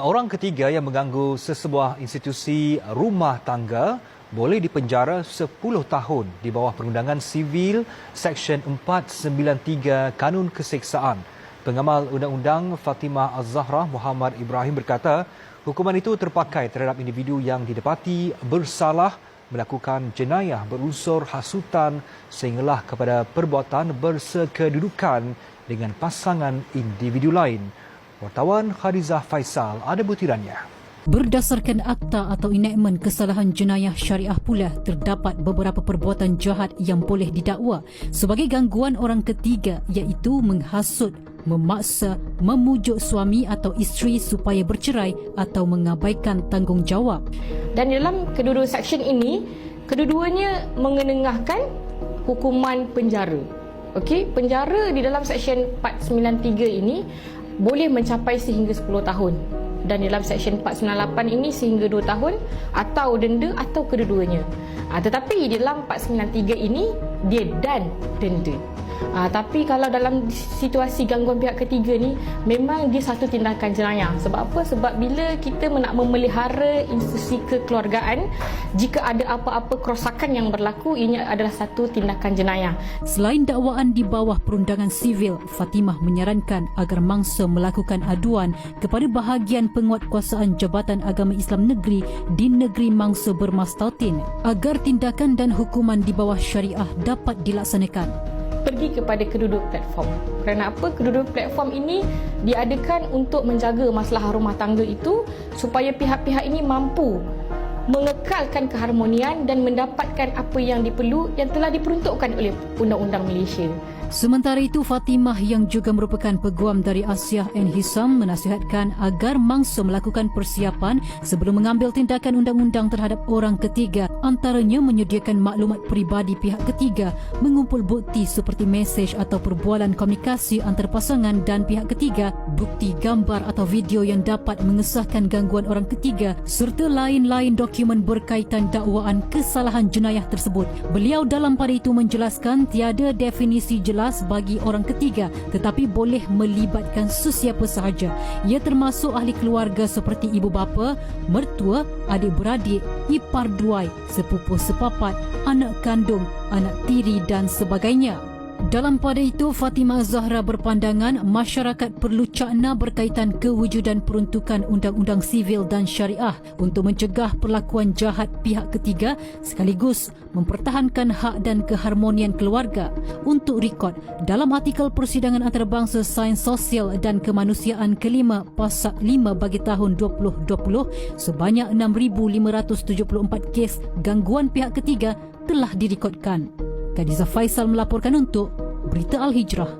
Orang ketiga yang mengganggu sesebuah institusi rumah tangga boleh dipenjara 10 tahun di bawah Perundangan Sivil Seksyen 493 Kanun Keseksaan. Pengamal Undang-Undang Fatimah Az-Zahra Muhammad Ibrahim berkata, hukuman itu terpakai terhadap individu yang didapati bersalah melakukan jenayah berunsur hasutan sehinggalah kepada perbuatan bersekedudukan dengan pasangan individu lain. Wartawan Khadizah Faisal ada butirannya. Berdasarkan akta atau enakmen kesalahan jenayah syariah pula, terdapat beberapa perbuatan jahat yang boleh didakwa sebagai gangguan orang ketiga, iaitu menghasut, memaksa, memujuk suami atau isteri supaya bercerai atau mengabaikan tanggungjawab. Dan dalam kedua-dua seksyen ini, kedua-duanya mengenengahkan hukuman penjara. Okey, penjara di dalam seksyen 493 ini boleh mencapai sehingga 10 tahun. Dan dalam seksyen 498 ini sehingga 2 tahun atau denda atau kedua-duanya. Tetapi di dalam 493 ini dia dan denda. Tapi kalau dalam situasi gangguan pihak ketiga ni, memang dia satu tindakan jenayah. Sebab apa? Sebab bila kita nak memelihara institusi kekeluargaan, jika ada apa-apa kerosakan yang berlaku, ini adalah satu tindakan jenayah. Selain dakwaan di bawah Perundangan Sivil, Fatimah menyarankan agar mangsa melakukan aduan kepada bahagian penguatkuasaan Jabatan Agama Islam Negeri di negeri mangsa bermastautin agar tindakan dan hukuman di bawah syariah dapat dilaksanakan. Pergi kepada kedua-dua platform. Kerana apa? Kedua-dua platform ini diadakan untuk menjaga masalah rumah tangga itu supaya pihak-pihak ini mampu mengekalkan keharmonian dan mendapatkan apa yang diperlu yang telah diperuntukkan oleh Undang-Undang Malaysia. Sementara itu, Fatimah yang juga merupakan peguam dari Asiah and Hisam menasihatkan agar mangsa melakukan persiapan sebelum mengambil tindakan undang-undang terhadap orang ketiga, antaranya menyediakan maklumat peribadi pihak ketiga, mengumpul bukti seperti mesej atau perbualan komunikasi antar pasangan dan pihak ketiga, bukti gambar atau video yang dapat mengesahkan gangguan orang ketiga serta lain-lain dokumen berkaitan dakwaan kesalahan jenayah tersebut. Beliau dalam pada itu menjelaskan tiada definisi jelas bagi orang ketiga, tetapi boleh melibatkan sesiapa sahaja. Ia termasuk ahli keluarga seperti ibu bapa, mertua, adik-beradik, ipar duai, sepupu sepapat, anak kandung, anak tiri dan sebagainya. Dalam pada itu, Fatimah Zahra berpandangan masyarakat perlu cakna berkaitan kewujudan peruntukan undang-undang sivil dan syariah untuk mencegah perlakuan jahat pihak ketiga sekaligus mempertahankan hak dan keharmonian keluarga. Untuk rekod, dalam artikel Persidangan Antarabangsa Sains Sosial dan Kemanusiaan kelima Pasak 5 bagi tahun 2020, sebanyak 6,574 kes gangguan pihak ketiga telah direkodkan. Khadizah Faisal melaporkan untuk Berita Al Hijrah.